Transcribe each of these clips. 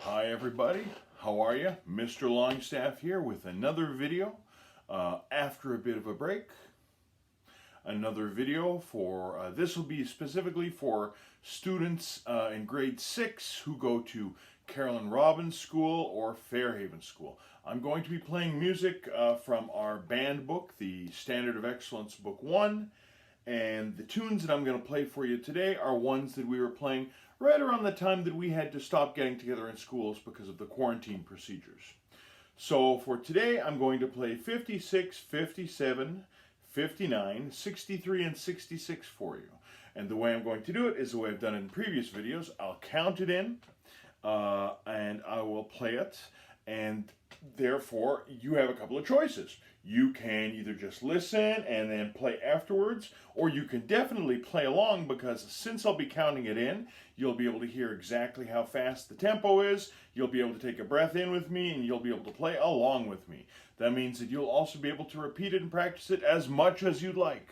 Hi everybody, how are you? Mr. Longstaff here with another video after a bit of a break. Another video for, this will be specifically for students in grade 6 who go to Carolyn Robbins School or Fairhaven School. I'm going to be playing music from our band book, the Standard of Excellence Book 1, and the tunes that I'm going to play for you today are ones that we were playing right around the time that we had to stop getting together in schools because of the quarantine procedures. So for today, I'm going to play 56, 57, 59, 63, and 66 for you. And the way I'm going to do it is the way I've done it in previous videos. I'll count it in, and I will play it, and therefore you have a couple of choices. You can either just listen and then play afterwards, or you can definitely play along, because since I'll be counting it in, you'll be able to hear exactly how fast the tempo is, you'll be able to take a breath in with me, and you'll be able to play along with me. That means that you'll also be able to repeat it and practice it as much as you'd like.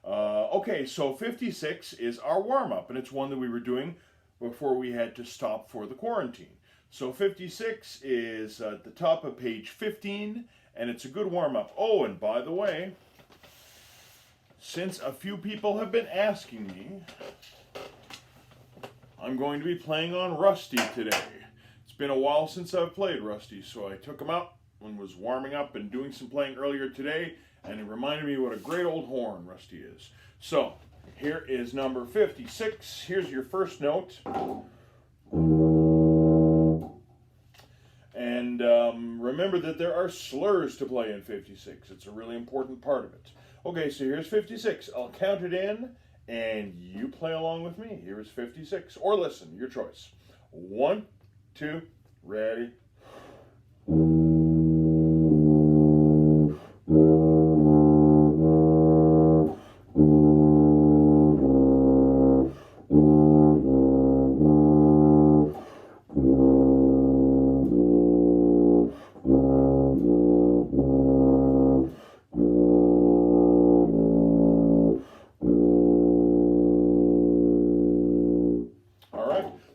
Okay, so 56 is our warm-up, and it's one that we were doing before we had to stop for the quarantine. So 56 is at the top of page 15, and it's a good warm-up. Oh, and by the way, since a few people have been asking me, I'm going to be playing on Rusty today. It's been a while since I've played Rusty, so I took him out and was warming up and doing some playing earlier today, and it reminded me what a great old horn Rusty is. So, here is number 56. Here's your first note. And remember that there are slurs to play in 56. It's a really important part of it. Okay, so here's 56. I'll count it in, and you play along with me. Here's 56. Or listen, your choice. 1, 2, ready.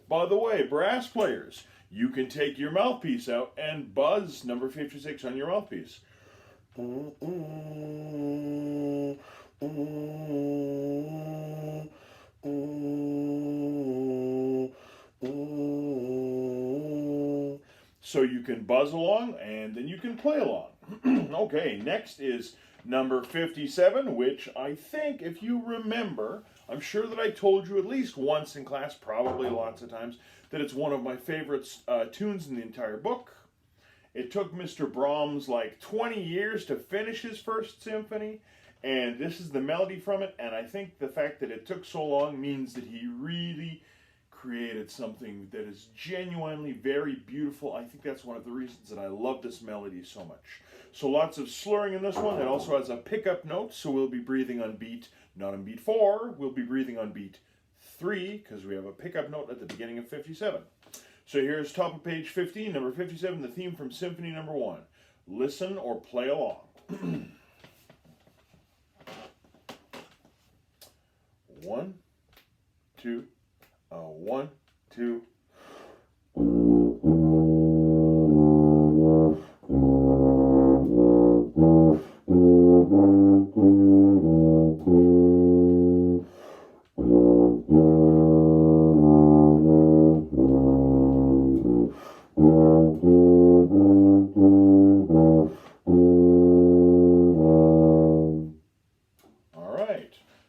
By the way, brass players, you can take your mouthpiece out and buzz number 56 on your mouthpiece. So you can buzz along and then you can play along. Okay, next is number 57, which I think, if you remember, I'm sure that I told you at least once in class, probably lots of times, that it's one of my favorite tunes in the entire book. It took Mr. Brahms like 20 years to finish his first symphony, and this is the melody from it, and I think the fact that it took so long means that he really created something that is genuinely very beautiful. I think that's one of the reasons that I love this melody so much. So lots of slurring in this one. It also has a pickup note, so we'll be breathing on beat, not on beat 4, we'll be breathing on beat 3, because we have a pickup note at the beginning of 57. So here's top of page 15, number 57, the theme from Symphony number 1. Listen or play along. 1, 2, 1, 2.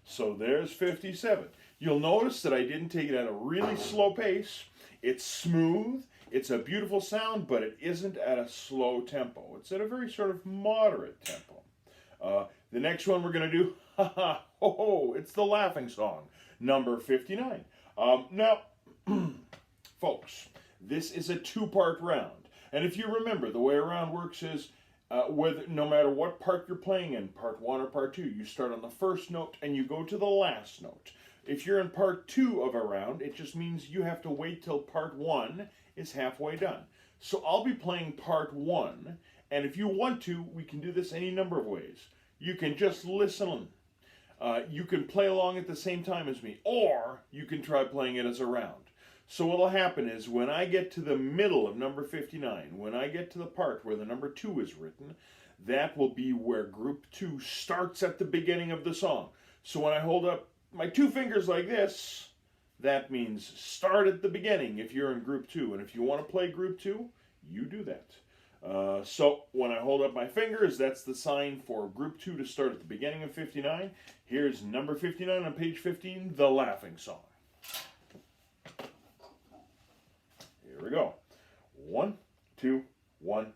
So there's 57. You'll notice that I didn't take it at a really slow pace. It's smooth, it's a beautiful sound, but it isn't at a slow tempo. It's at a very sort of moderate tempo. The next one we're going to do, ha ha, ho ho, it's the laughing song, number 59. Now, folks, this is a two-part round. And if you remember, the way a round works is, no matter what part you're playing in, part 1 or part 2, you start on the first note and you go to the last note. If you're in part 2 of a round, it just means you have to wait till part 1 is halfway done. So I'll be playing part 1, and if you want to, we can do this any number of ways. You can just listen. You can play along at the same time as me, or you can try playing it as a round. So what will happen is when I get to the middle of number 59, when I get to the part where the number 2 is written, that will be where group 2 starts at the beginning of the song. So when I hold up my 2 fingers like this, that means start at the beginning if you're in group 2. And if you want to play group 2, you do that. So when I hold up my fingers, that's the sign for group 2 to start at the beginning of 59. Here's number 59 on page 15, The Laughing Song. Here we go. 1, 2, 1.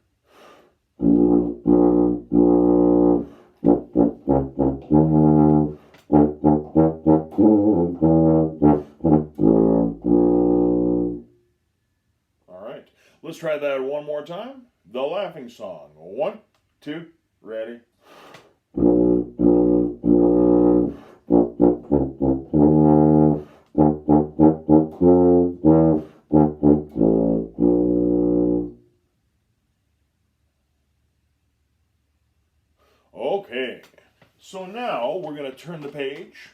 All right, let's try that one more time. The Laughing Song. 1, 2, ready. Okay, so now we're going to turn the page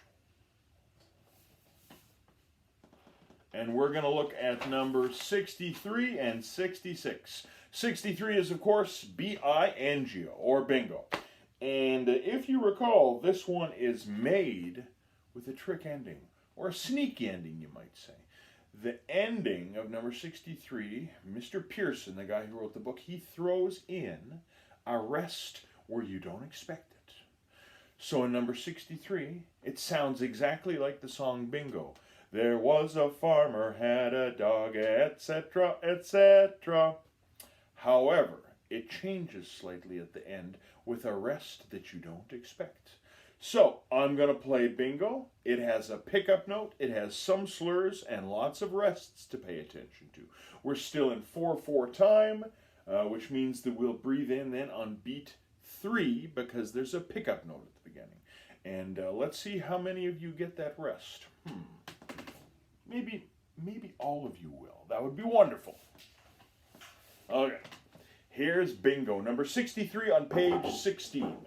and we're going to look at number 63 and 66. 63 is, of course, B-I-N-G-O, or bingo. And if you recall, this one is made with a trick ending, or a sneaky ending, you might say. The ending of number 63, Mr. Pearson, the guy who wrote the book, he throws in a rest where you don't expect it. So in number 63, it sounds exactly like the song Bingo. There was a farmer, had a dog, etc., etc. However, it changes slightly at the end with a rest that you don't expect. So, I'm going to play Bingo. It has a pickup note, it has some slurs, and lots of rests to pay attention to. We're still in 4/4 time, which means that we'll breathe in then on beat 3 because there's a pickup note at the beginning. And let's see how many of you get that rest. Maybe all of you will. That would be wonderful. Okay, here's Bingo, number 63 on page 16.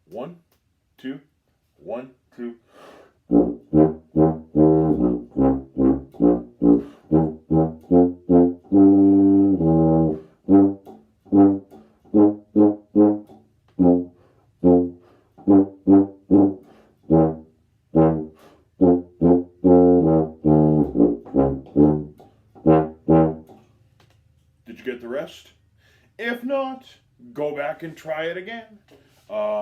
One, two, 1, 2. Did you get the rest? If not, go back and try it again.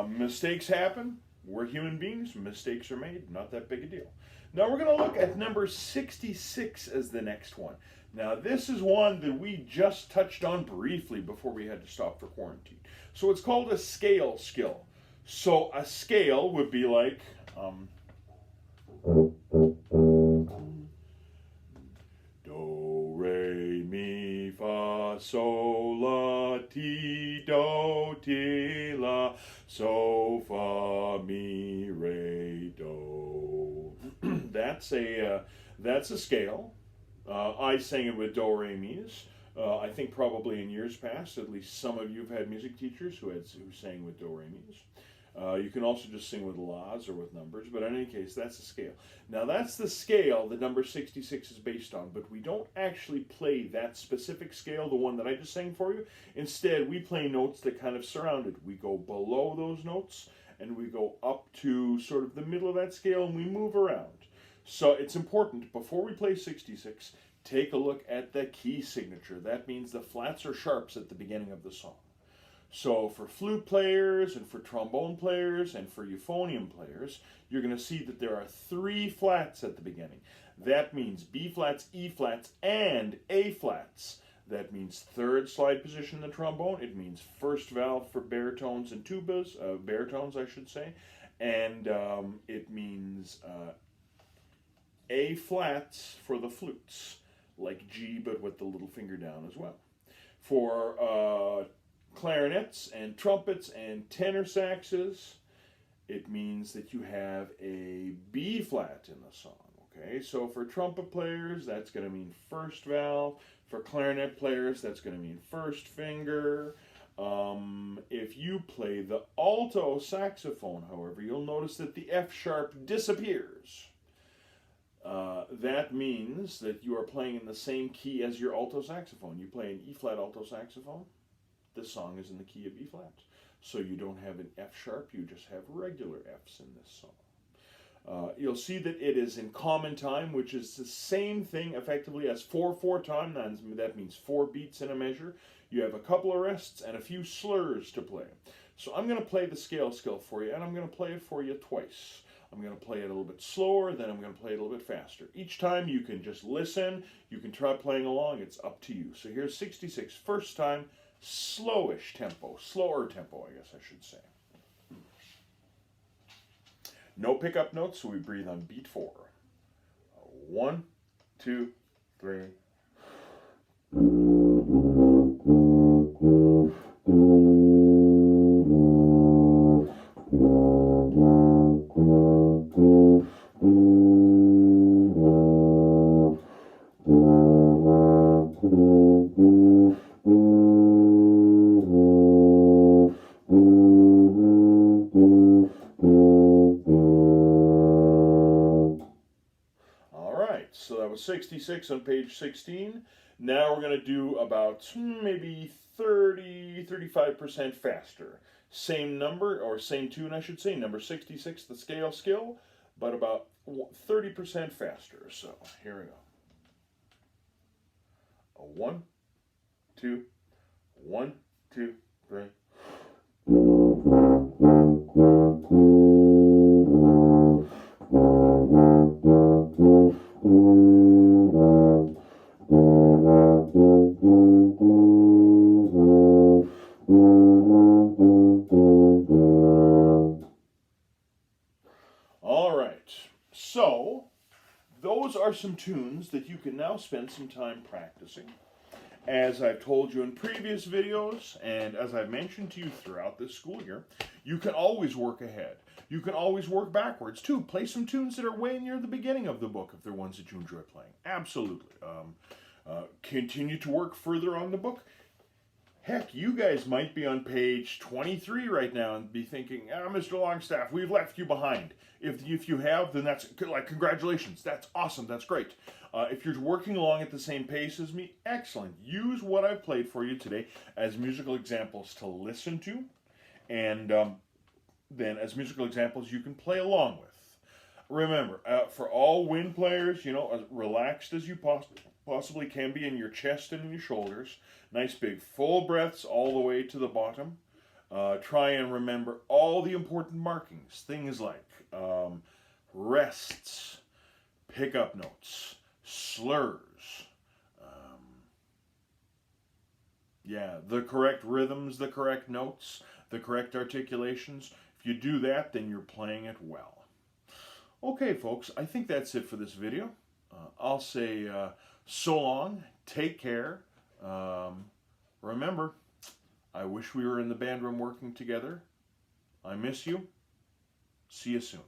Mistakes happen. We're human beings. Mistakes are made. Not that big a deal. Now we're going to look at number 66 as the next one. Now this is one that we just touched on briefly before we had to stop for quarantine. So it's called a scale skill. So a scale would be like... do, re, mi, fa, sol, la, ti, do, ti, la, so, fa, mi, re, do. That's a scale. I sang it with do, re, mi's. I think probably in years past, at least some of you have had music teachers who sang with do, re, mi's. You can also just sing with laws or with numbers, but in any case, that's a scale. Now, that's the scale that number 66 is based on, but we don't actually play that specific scale, the one that I just sang for you. Instead, we play notes that kind of surround it. We go below those notes, and we go up to sort of the middle of that scale, and we move around. So it's important, before we play 66, take a look at the key signature. That means the flats or sharps at the beginning of the song. So for flute players and for trombone players and for euphonium players, you're going to see that there are 3 flats at the beginning. That means B flats, E flats, and A flats. That means third slide position in the trombone. It means first valve for baritones and tubas, baritones I should say. And it means A flats for the flutes, like G but with the little finger down as well. For clarinets and trumpets and tenor saxes, it means that you have a B flat in the song. Okay, so for trumpet players, that's going to mean first valve. For clarinet players, that's going to mean first finger. If you play the alto saxophone, however, you'll notice that the F sharp disappears. That means that you are playing in the same key as your alto saxophone. You play an E flat alto saxophone, this song is in the key of E flat. So you don't have an F sharp, you just have regular Fs in this song. You'll see that it is in common time, which is the same thing effectively as 4/4 time. That means 4 beats in a measure. You have a couple of rests and a few slurs to play. So I'm going to play the scale for you, and I'm going to play it for you twice. I'm going to play it a little bit slower, then I'm going to play it a little bit faster. Each time you can just listen, you can try playing along, it's up to you. So here's 66, first time, slower tempo, I guess I should say. No pickup notes, so we breathe on beat 4. 1, 2, 3. So that was 66 on page 16. Now we're going to do about maybe 30-35% faster. Same number, or same tune I should say, number 66, the scale skill, but about 30% faster. So here we go. 1, 2, 1, 2, 3. All right, so those are some tunes that you can now spend some time practicing. As I've told you in previous videos, and as I've mentioned to you throughout this school year, you can always work ahead. You can always work backwards, too. Play some tunes that are way near the beginning of the book if they're ones that you enjoy playing. Absolutely. Continue to work further on the book. Heck, you guys might be on page 23 right now and be thinking, Mr. Longstaff, we've left you behind. If you have, then that's, like, congratulations. That's awesome. That's great. If you're working along at the same pace as me, excellent. Use what I've played for you today as musical examples to listen to, and then as musical examples you can play along with. Remember, for all wind players, as relaxed as you possibly can be in your chest and in your shoulders. Nice big full breaths all the way to the bottom. Try and remember all the important markings. Things like rests, pickup notes, slurs. The correct rhythms, the correct notes, the correct articulations. If you do that, then you're playing it well. Okay, folks, I think that's it for this video. I'll say so long, take care. Remember, I wish we were in the band room working together. I miss you. See you soon.